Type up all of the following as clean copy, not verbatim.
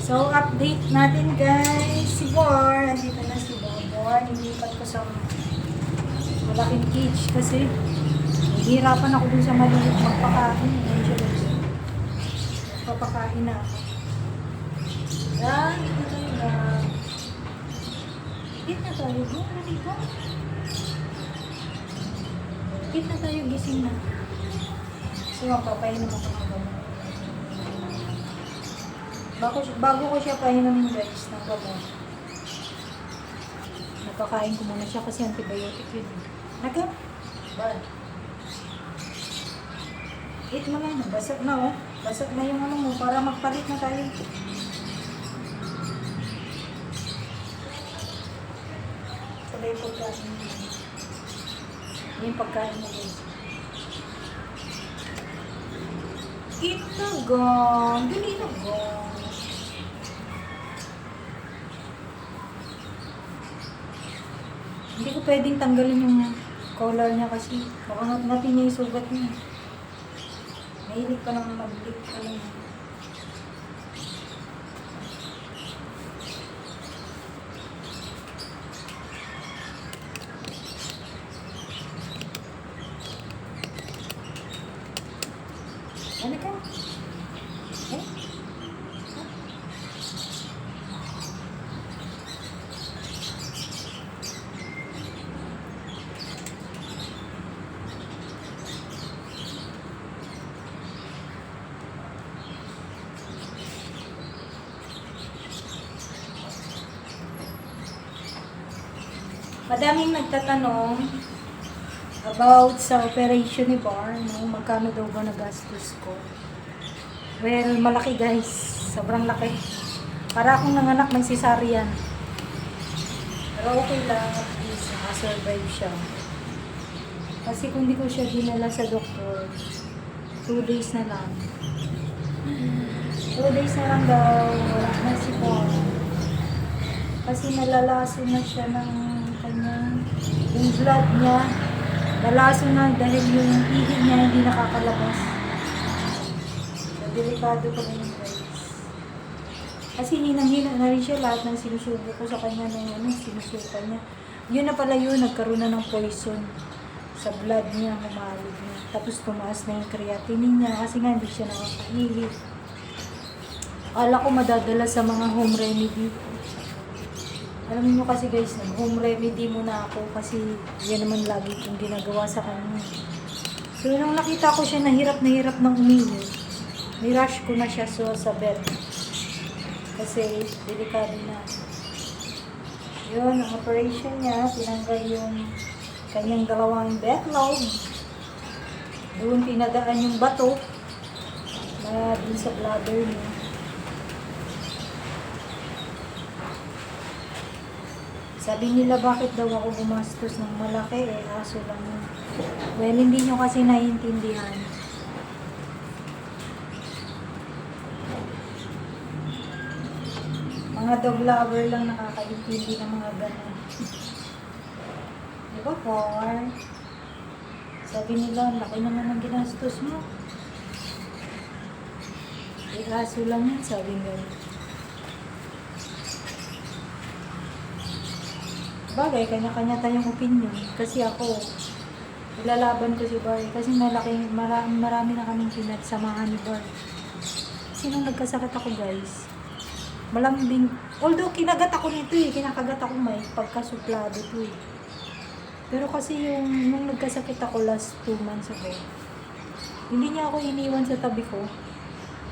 So, update natin guys. Si Bor, nandito na si Bor. Nilipat ko sa malaking cage kasi nahihirapan ako dun sa maliit magpakain. Ayun siya guys. Magpapakain na ako. Yan, ito tayo na. Hit na tayo. Bor, nandito. Hit na tayo, gising na. So, magpapainom ako ng gamot. Bago ko siya painumin guys ng gamot. Napakain ko muna siya kasi antibiotic yun. Naga? Bal. Eat mo na. Basag na oh. Basag na yung ano mo para magpalit na tayo. Sabay yung pagkain mo. Yung pagkain mo guys. Eat na gong. Dali na gong. Hindi ko pwedeng tanggalin yung collar niya kasi baka natin niya yung sugat niya. Mahilig pa naman mag-lick ka lang. Ano ka? Eh? Madaming nagtatanong about sa operation ni Bar, no? Magkano daw ba nagastos ko? Well, malaki guys. Sobrang laki. Para akong nanganak ng cesarean. Pero okay lang, at least nakasurvive siya. Kasi kung di ko siya dinala sa doktor, 2 days na lang. 2 days na lang daw, wala na si Bar. Kasi nalalaso na siya ng yung blood niya, nalaso na dahil yung ihi niya hindi nakakalabas. So, delikado pa rin guys. Kasi hinang-hina na rin siya lahat ng sinusubo ko sa kanya na sinusuka niya. Yun na pala yun, nagkaroon na ng poison sa blood niya, humalog niya. Tapos tumaas na yung creatinine niya kasi nga hindi siya nakakahihi. Akala ko madadala sa mga home remedy. Alam niyo kasi guys, home remedy muna ako kasi yan naman lagi kong ginagawa sa kanya. So nung nakita ko siya na hirap ng umihi, nirush ko na siya sa bed. Kasi delikado na. Yun, ang operation niya, tinanggal yung kanyang dalawang backlog. Doon pinadaan yung bato na dun sa bladder niya. Sabi nila bakit daw ako gumastos ng malaki, aso lang yun. Well, hindi nyo kasi naiintindihan. Mga dog lover lang nakakaintindi ng mga ganun. Diba, Por? Sabi nila, laki naman ang ginastos mo. Aso lang yun, sabi nila. Bagay, kanya-kanya tayong opinion. Kasi ako, ilalaban ko si Barry. Kasi marami na kaming pinagsamahan ni Barry. Kasi nung nagkasakit ako guys, malambing. Although kinagat ako nito kinakagat ako may pagkasuplado to Pero kasi nung nagkasakit ako last 2 months ago, hindi niya ako iniwan sa tabi ko.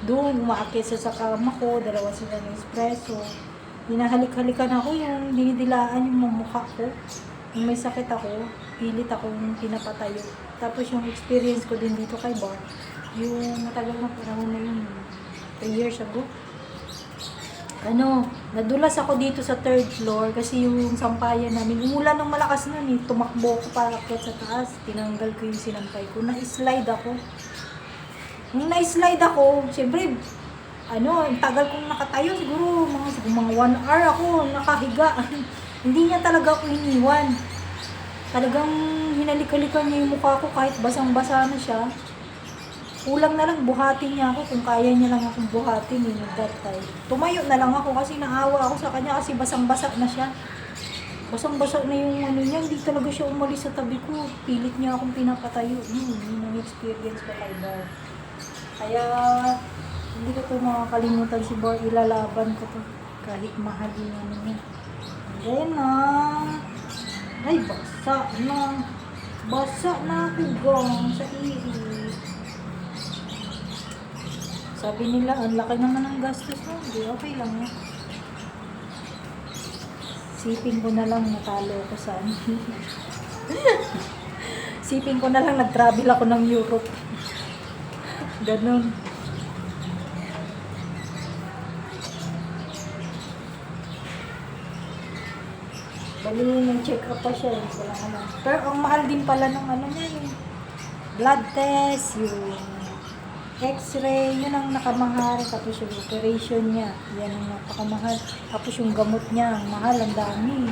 Doon, umaakit sa kama ko, dalawa sila ng espresso. Hinahalik-halikan ako yung dinidilaan yung mukha ko. Nung may sakit ako, pilit akong pinapatayo. Tapos yung experience ko din dito kay Bar, yung matagal na panahon na yun, 3 years ago. Nadulas ako dito sa 3rd floor kasi yung sampayan namin, umulan ng malakas nun tumakbo ko para akyat sa taas. Tinanggal ko yung sinampay ko. Na-slide ako. Nung na-slide ako, syempre, ang tagal kong nakatayo, siguro mga 1 hour ako nakahiga. Hindi niya talaga ako iniwan. Talagang hinalik-halikan niya yung mukha ko kahit basang-basa na siya. Kulang na lang buhatin niya ako kung kaya niya lang akong buhatin that time. Tumayo na lang ako kasi naawa ako sa kanya kasi basang-basa na siya. Basang-basa na yung ano niya, hindi talaga siya umalis sa tabi ko. Pilit niya akong pinapatayo. Yun ang experience ko kay Bar. Kaya, hindi ko ito makakalimutan si Bar. Ilalaban ko to. Kahit mahal yung ano niya. Ayan na. Ay, basa na. Basa na ako gang sa iri. Sabi nila, ang laki naman ng gastos mo. Hindi, okay lang yan. Sipin ko na lang natalo ako sa ano. Sipin ko na lang nag-travel ako ng Europe. Ganon. Bali yung check up pa siya. Wala ka lang. Pero ang mahal din pala ng ano niya yung blood test, yung X-ray, yun ang nakamahal. Tapos yung operation niya, yan ang napakamahal. Tapos yung gamot niya, ang mahal, ang dami.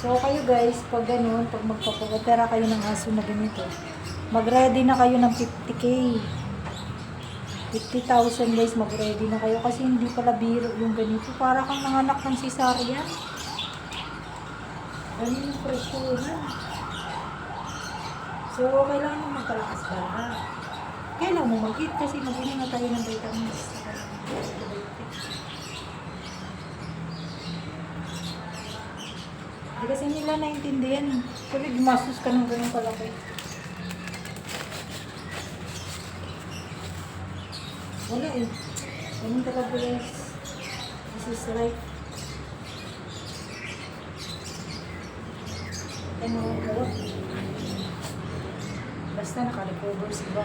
So kayo guys, pag ganun, pag magpapopera kayo ng aso na ganito, mag-ready na kayo ng 50K. 50,000 guys, mag-ready na kayo kasi hindi pala biro yung ganito. Para kang nanganak ng cesarean. Ganun yung presyo na. So, kailangan mo magpalakas ba? Kailangan mo mag-eat kasi mag-inom na tayo ng vitamins. Hindi kasi nila naintindihan. Kung gumastos ka ng ganun palaki. Wala eh. Ganun talaga guys. This is right. Ano ang gawin? Basta naka-recover siya.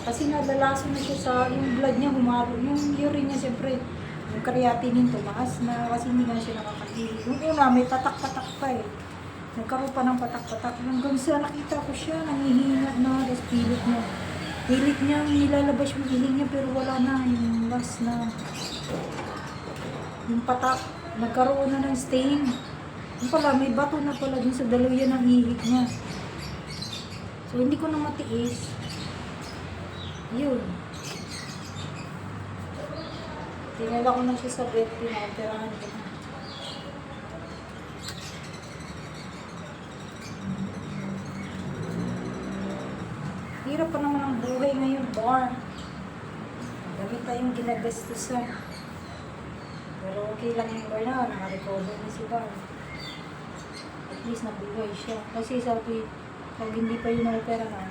Kasi nalalaso na siya sa yung blood niya humalo. Yung urine niya siyempre, yung creatinine tumaas na kasi hindi nga siya nakakahili. Yung una may patak-patak pa eh. Nagkaroon pa ng patak-patak. Hanggang sa nakita ko siya, nangihina na, tapos pilit niya. Pilit niya nilalabas yung iling niya pero wala na. Yung last na. Yung patak, nagkaroon na ng stain. Yung pala, may bato na pala din sa daluyan ng ihik niya. So, hindi ko na matiis. Yun. Tinala ko na siya sa bed, pinaperahan ko na. Hirap pa naman ang buhay ngayon, Bar. Dami tayong ginagastusan. Pero okay lang yung Bar na, nakarecover na si Bar. At least nabuhay siya. Kasi sabi, pag hindi pa yun na-opera na,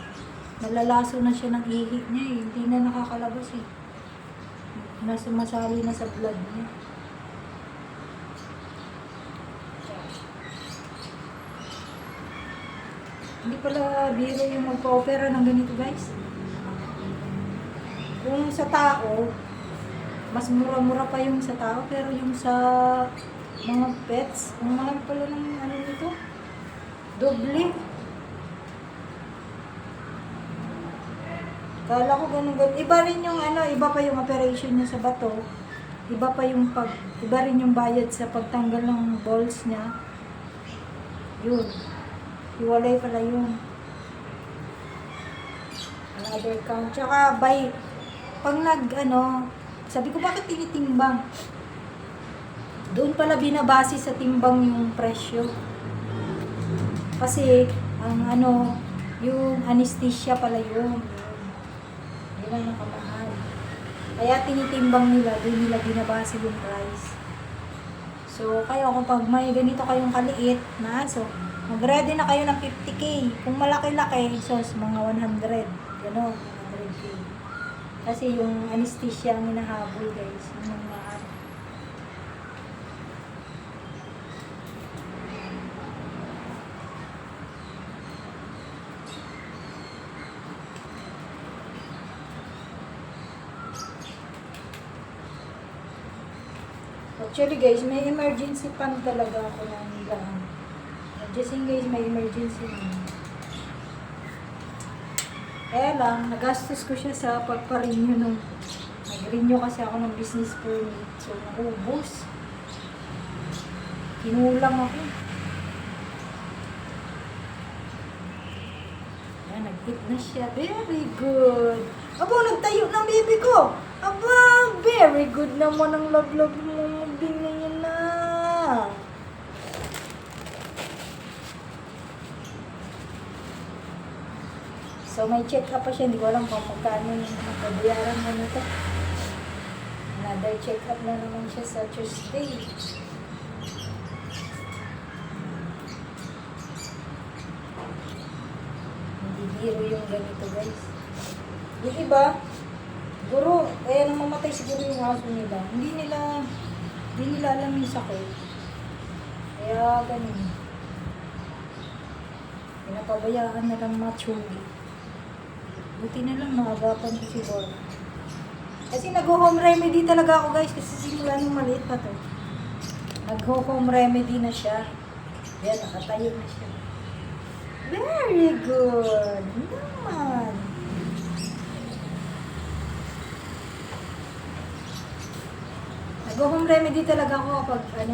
malalaso na siya ng ihik niya eh. Hindi na nakakalabas eh. Masali na sa blood niya. Hindi pala biro yung magpa-opera ng ganito guys. Yung sa tao, mas mura-mura pa yung sa tao, pero yung sa mga pets, ang mahal pala ng ano nito, doble. Kala ko ganun. Iba rin yung ano, iba pa yung operation niya sa bato. Iba pa yung iba rin yung bayad sa pagtanggal ng balls niya. Yun. Hiwalay pala yun. Another count. Tsaka pag sabi ko bakit tinitimbang? Doon pala binabase sa timbang yung presyo. Kasi, yung anesthesia pala yun. Yun ang nakamahal. Kaya tinitimbang nila, doon nila binabase yung price. So, kayo kung pag may ganito kayong kaliit na aso, mag-ready na kayo ng 50K. Kung malaki-laki, so mga 100. Gano'n, 100K. Kasi yung anesthesia ang hinahabol guys. Yung mga actually guys, may emergency fund talaga ako ng gaan. Just in case may emergency na. Kaya lang, nagastos ko siya sa pagpa-renew nung nag-renew kasi ako ng business permit. So, naubos. Kinulang ako. Yan, Hit na siya. Very good. Aba, nagtayo ng baby ko. Aba, very good naman ang love-love mo. Ganyan na. So, may check up pa siya. Hindi ko alam kung magkano yung magbabayaran mo na ito. Another check up na naman siya sa Tuesday. Hindi biro yung ganito, guys. Yung iba, siguro, kaya nang mamatay siguro yung aso nila. Hindi nila alam yung sakit. Kaya, ganun. Pinapabayaan na lang matsugi. Buti na lang maagapan ko si Born. Kasi nag-home remedy talaga ako, guys. Kasi simula nung maliit pa to. Nag-home remedy na siya. Yan, nakatayo na siya. Very good. Naman. Nag-home remedy talaga ako kapag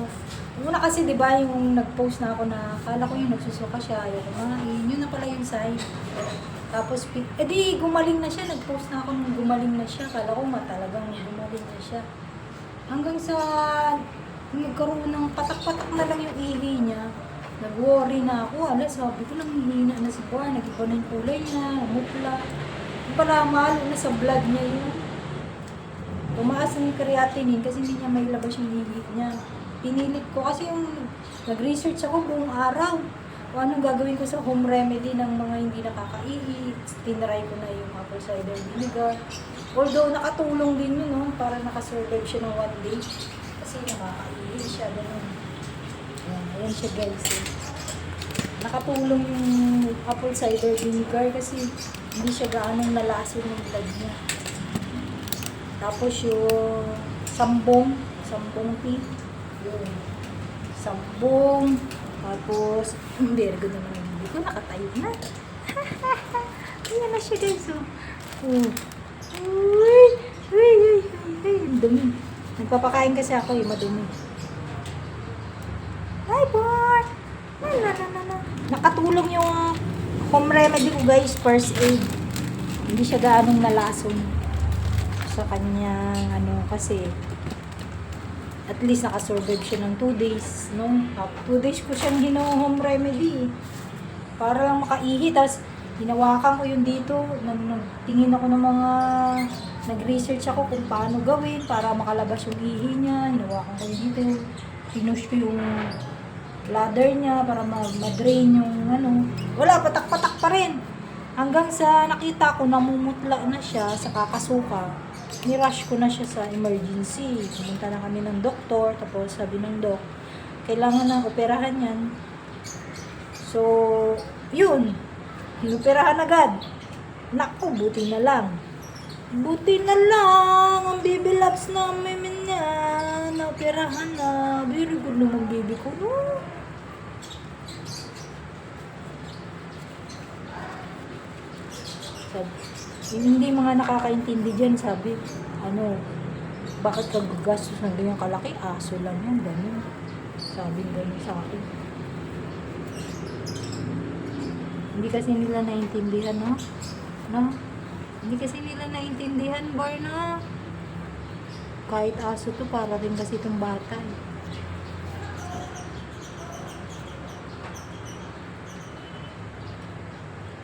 una kasi di ba yung nag-post na ako na akala ko yung nagsusuka siya, ayaw kumain. Yun na pala yung sign. Tapos, di gumaling na siya. Nag-post na ako nung gumaling na siya. Kala ko talagang gumaling na siya. Hanggang sa nagkaroon ng patak-patak na lang yung ihi niya. Nag-worry na ako. Sabi ko lang, hihina na si Juan. Nag-iba na yung kulay niya. Mutla. Yung pala, mahalo na sa blood niya yun. Tumaas ng creatinine kasi hindi niya may labas yung ihi niya. Pinilit ko kasi yung nag-research ako buong araw. Kung anong gagawin ko sa home remedy ng mga hindi nakakaihi. Tinry ko na yung apple cider vinegar. Although nakatulong din yun, no? Para nakasurvive siya ng 1 day. Kasi nakakaihi siya. Ganun. Ayan siya, guys. Nakatulong yung apple cider vinegar kasi hindi siya gaanong nalason ng blood niya. Tapos yung sambong tea. Yun. Sambong. Tapos, very good naman ang bibi ko. Nakatayo na. Ayan na siya, guys. Uy. Ang dumi. Nagpapakain kasi ako madumi. Hi, boy! Nakatulong yung home remedy ko, guys. First aid. Hindi siya gaanong nalason sa kanyang, kasi at least nakasurvive siya ng 2 days, no? 2 days ko siyang home remedy. Para lang makaihi. Tapos, hinawakan ko yun dito. Nagtingin ako ng mga... Nag-research ako kung paano gawin para makalabas yung ihi niya. Hinawakan ko yun dito. Pinush ko yung bladder niya para ma-drain yung Wala, patak-patak pa rin. Hanggang sa nakita ko, namumutla na siya sa kakasuka. Nirush ko na siya sa emergency. Pumunta na kami ng doktor. Tapos sabi ng doc, kailangan na operahan yan. So, yun. Inoperahan agad. Naku, buti na lang. Buti na lang. Ang baby loves namin niya. Naoperahan na. Very good naman baby ko. No? Hindi mga nakakaintindi dyan, sabi, bakit kagagastos ng ganyang kalaki? Aso lang yan, ganun. Sabi ganun sa akin. Hindi kasi nila naintindihan, no? No? Hindi kasi nila naintindihan, Barna. Kahit aso to, para rin kasi itong bata, eh.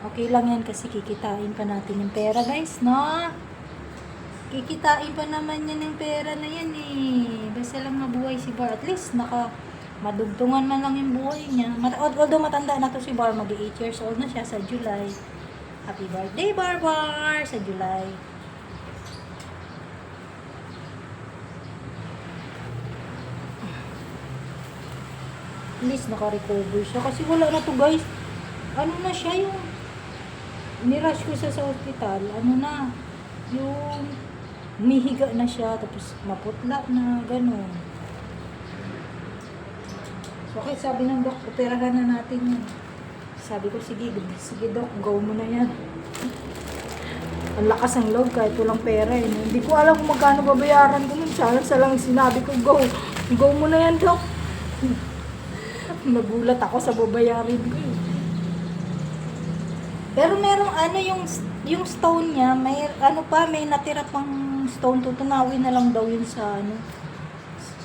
Okay lang yan kasi kikitain pa natin yung pera, guys, no? Kikitain pa naman yan yung pera na yan, eh. Basta lang mabuhay si Bar. At least, madugtungan man lang yung buhay niya. Although matanda na to si Bar, mag-8 years old na siya sa July. Happy birthday, Bar! Sa July. At least, naka-recover siya. Kasi wala na to, guys. Na siya yung nirush ko sa ospital, yung mihiga na siya, tapos maputla na, gano'n. So, okay, sabi ng doc, operahan na natin yan. Sabi ko, sige doc, go mo na yan. Ang lakas ng loob, kahit walang pera, eh. Hindi ko alam kung magkano babayaran ko nun. Sa lang sinabi ko, go mo na yan, doc. Nagulat ako sa babayarin ko, eh. Pero merong ano yung stone niya, may ano pa, may natira pang stone. Tutunawin na lang daw yun sa ano.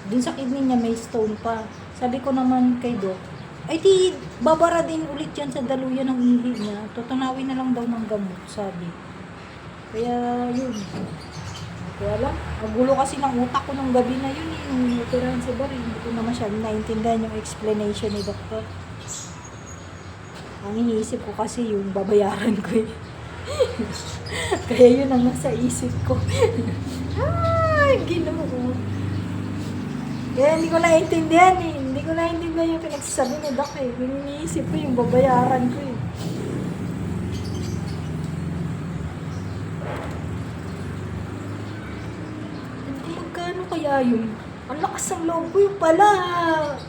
Dun sa kidney niya may stone pa. Sabi ko naman kay Doc, ay di, babara din ulit yan sa daluyan ng ihi niya. Tutunawin na lang daw ng gamot, sabi. Kaya yun. Kaya lang, nagulo kasi ng utak ko nung gabi na yun eh. Nung inutirahan si Bar, hindi ko na masyadong naintindihan yung explanation ni Doktor. Ang iniisip ko kasi yung babayaran ko eh. Kaya yun ang nasa isip ko. Ay, Ginoo. Kaya hindi ko naintindihan eh. Hindi ko naintindihan yung pinagsasabi ni Doc eh. Iniisip ko yung babayaran ko eh. Hindi, magkano kaya yun? Ang lakas ng loob ko yung pala.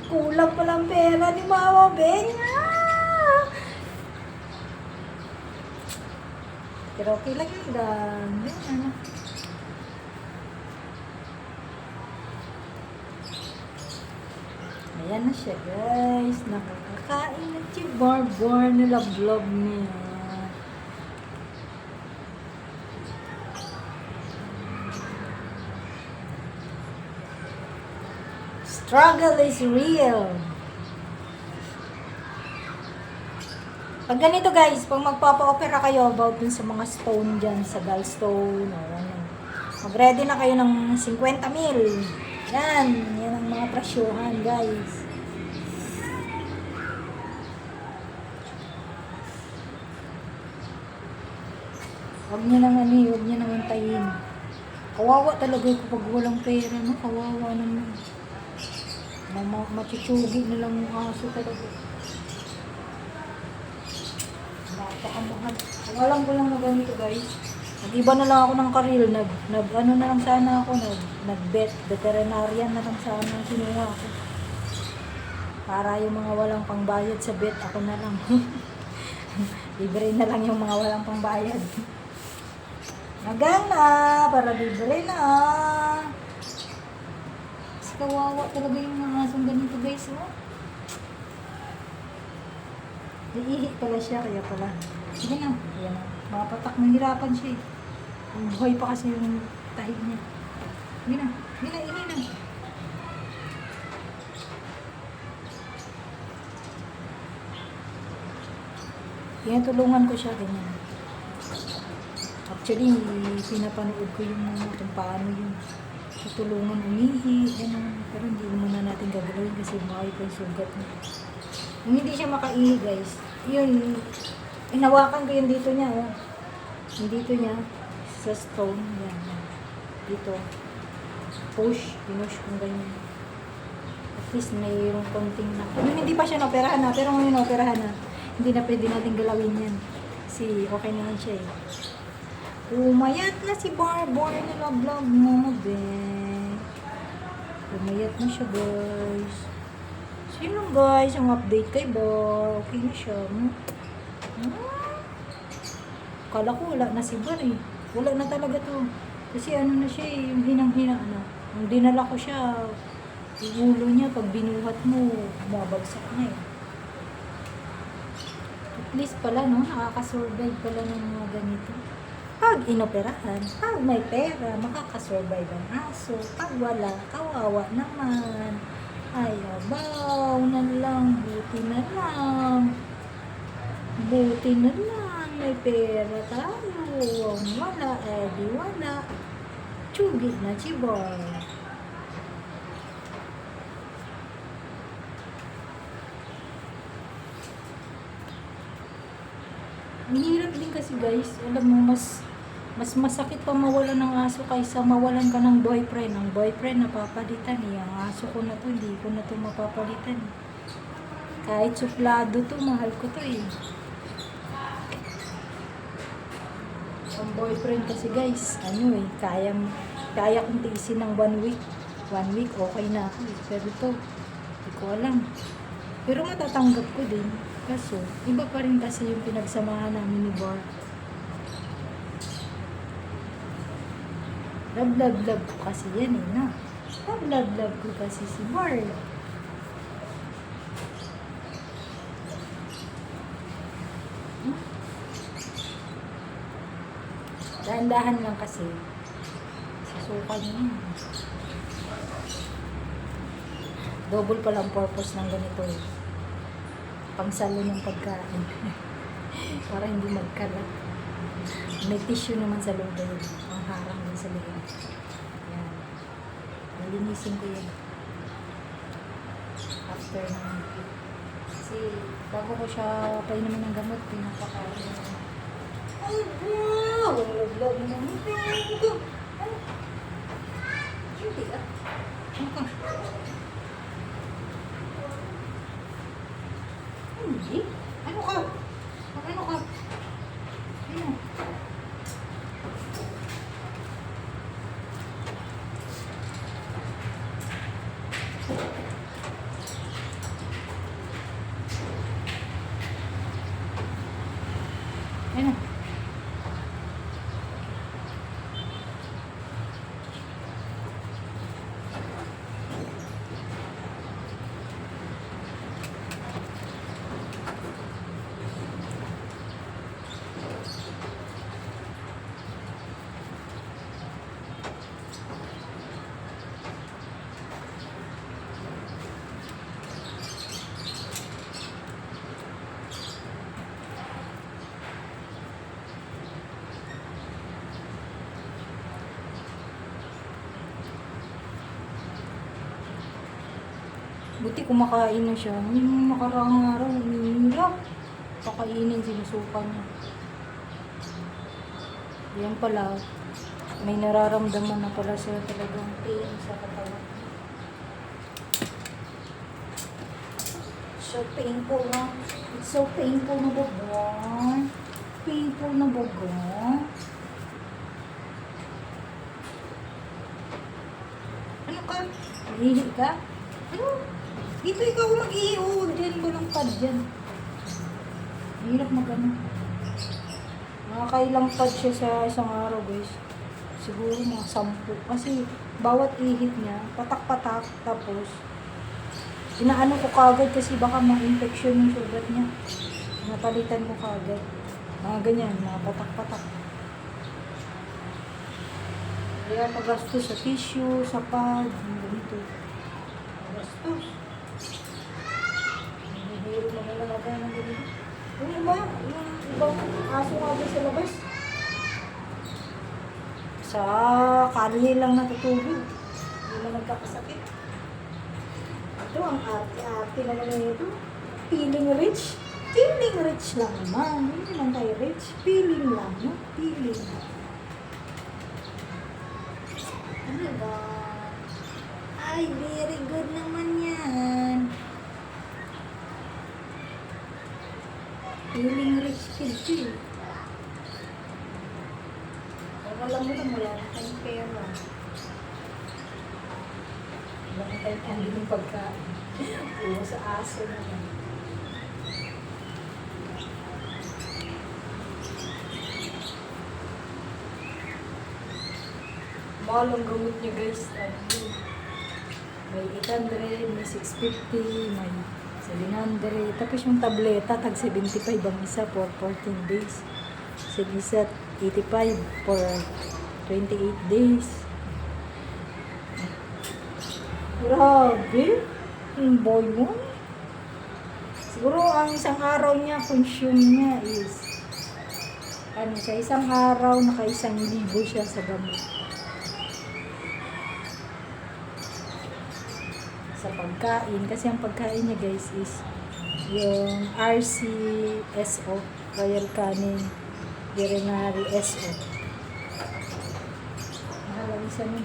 Kulang palang pera ni Mama Benya. Pero okay lang yun. Ano. Ayan na siya guys. Nakakakain na si Barbar na love niya. Struggle is real. Pag ganito guys, pag magpapa-opera kayo about dun sa mga stone dyan, sa gallstone, o ano, mag-ready na kayo ng 50 mil. Yan ang mga presyuhan guys. Huwag nyo nang antayin. Kawawa talaga kapag walang pera, no? Kawawa naman. Machuchugi na lang yung aso talaga. Napakamahal. Kung alam ko lang na ganito guys, nag-iba na lang ako ng karil, ano na lang sana ako, nag-vet, veterinarian na lang sana ang kinuha ako. Para yung mga walang pangbayad sa vet, ako na lang. Libre na lang yung mga walang pangbayad. Nagang na, para libre na. Kasi kawawa talaga yung mga asong ganito guys, oh. Iihi pala siya, kaya pala. Sige na, ayan na. Mga patak, mahirapan siya eh. Buhay pa kasi yung tahig niya. Sige na, ihi na. Kaya tulungan ko siya, ganyan. Actually, pinapanood ko yung kung paano yung tutulungan umihi, gano'n. Pero hindi muna natin gagawin kasi makay pa yung sugat niya. Kung hindi siya makaihi guys, yun, inawakan ko yung dito niya, oh. Yung dito niya, sa stone, yan. Dito. Pinush kung ganyan. At least mayroong konting na. Hindi pa siya naoperahan na, pero ngayon naoperahan na. Hindi na pwede natin galawin yan. Kasi okay naman siya eh. Umayat na si Barbar na love mo, be. Umayat na siya guys. So yun lang guys, ang update kay Bar. Okay na siya. Kala ko wala na si Bar eh. Wala na talaga to. Kasi ano na siya eh, yung hinang-hina na. Nung dinala ko siya, yung ulo niya, pag binuhat mo, mabagsak na eh. At least pala no, nakakasurvive pala ng mga ganito. Pag inoperahan, pag may pera, makakasurvive ang aso. Pag wala, kawawa naman. Ay, abaw na lang, buti na lang. Buti na lang, may pera tayo. Ang wala, di wala. Tsugi na chibar. Ang hirap din kasi guys, alam mo, mas masakit pa mawalan ng aso kaysa mawalan ka ng boyfriend. Ang boyfriend napapalitan eh. Ang aso ko na to, hindi ko na to mapapalitan. Kahit suplado to, mahal ko to eh. Ang boyfriend kasi guys, ano eh, kaya kong tiisin ng 1 week. 1 week, okay na ako eh. Pero to, hindi ko alam. Pero matatanggap ko din. Kaso, iba pa rin kasi yung pinagsamahan namin ni Bar. Love ko kasi yan eh, no? Love ko kasi si Bar. Dahan-dahan lang kasi. Susukan niya. Double pala ang purpose ng ganito eh. Pangsalo ng pagkain. Para hindi magkalat. May tissue naman sa loob yun. Ang harang din sa loob. Yan. Nalinisin ko yun. After naman. Kasi bago ko siya painumin ng gamot, pinapakain mo. Ay, wow! Ang laglag mo naman. Ano? Hindi ah. Hindi? Ano ka? Ano ka? Ano? Ano? Buti kumakain na siya. Yung nakaraang araw, umiindak. Pakainin, sinusukan niya. Yan pala, may nararamdaman na pala siya talagang pain sa katawan. So painful na. It's so painful na baga. Painful na baga. Ano ka? Nahihi ka? Ano? Dito ikaw mag-iiog. Diyan ko lang pad dyan. Hirap mag-ano. Nakakailang pad siya sa isang araw guys. Siguro mga 10. Kasi bawat ihit niya, patak-patak. Tapos, inaano ko kagad kasi baka ma-infection yung sugat niya. Napalitan ko kagad. Mga ganyan, mga patak-patak. Kaya pagastos sa tissue, sa pad, yung ganito. Pagastos. Hihiro mo na lang tayo ng ganito. Yung iba, yung ibang aso nga doon sa labas. Sa kalye lang natutulog. Hindi na nagkakasakit. Ito, ang arte-arte naman na ito. Feeling rich. Feeling rich lang naman. Hindi naman tayo rich. Feeling lang, no? Feeling. Ano ba? Ay, very good naman yan. Feeling rich kid. Kung alam mo lang, wala na tayong pera. Wala na tayong pangbiling pagkain. Puro sa aso naman. Mahal ang gamot niya guys. May 800, may 650, may 700. Tapos yung tableta, tag 75 ang isa for 14 days. Sa isa, 85 for 28 days. Grabe! Ang boy mo. Siguro ang isang araw niya, consume niya is sa isang araw, naka 1,000 siya sa gamot. Sa pagkain, kasi ang pagkain niya guys is yung RCSO, Royal Canin Veterinary SO. Mahal isa nun.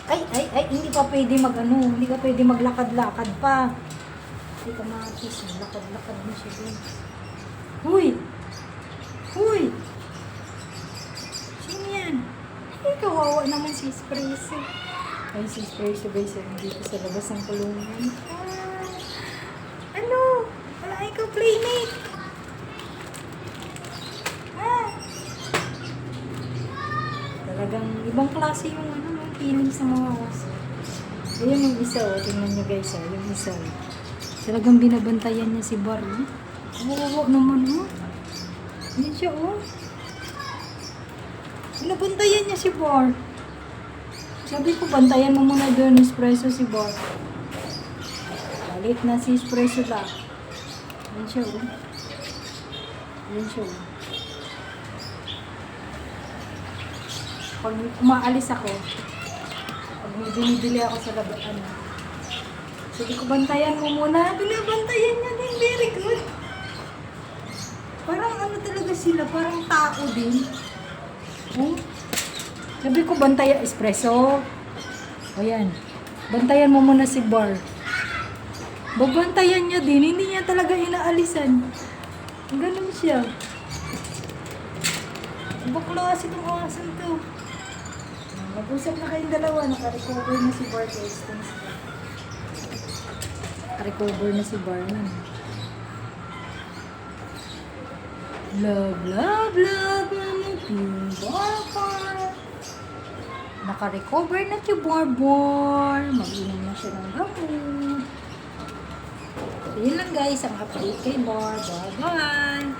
Ay, hindi pa pwede hindi ka pwede maglakad-lakad pa. Hindi ka matis, lakad-lakad mo siya dun. Huy! Huy! Sino yan? Ay, kawawa naman si Espresso. Ay, si Espresso guys, dito sa labas ng kulungan. Ano? Wala ikaw, playmate. Talagang ibang klase yung yung feeling sa mga aso. Ayun yung isa, tingnan nyo guys, yung isa. Talagang binabantayan niya si Bar. Oo, naman, Yan siya, binabantayan niya si Bar. Sabi ko, bantayan mo muna doon, Espresso, si Bar. Balit na si Espresso lang. Yan siya, Yan siya, Pag umaalis ako, pag may binibili ako sa labaan, sabi ko, bantayan mo muna. Binabantayan niya din. Very good. Parang talaga sila, parang tao din. Sabi ko, bantayan, Espresso. O yan. Bantayan mo muna si Bar. Babantayan niya din. Hindi niya talaga inaalisan. Ganun siya. Baklas itong asan to. Mag-usap na kayong dalawa. Naka-recover na si Bar. Naka-recover na si Bar. Love, love, love. Bar. Naka-recover na si Bar. Mag-inom na siya ng gamot. So, yun lang guys. Ang update kay Bar. Bye-bye.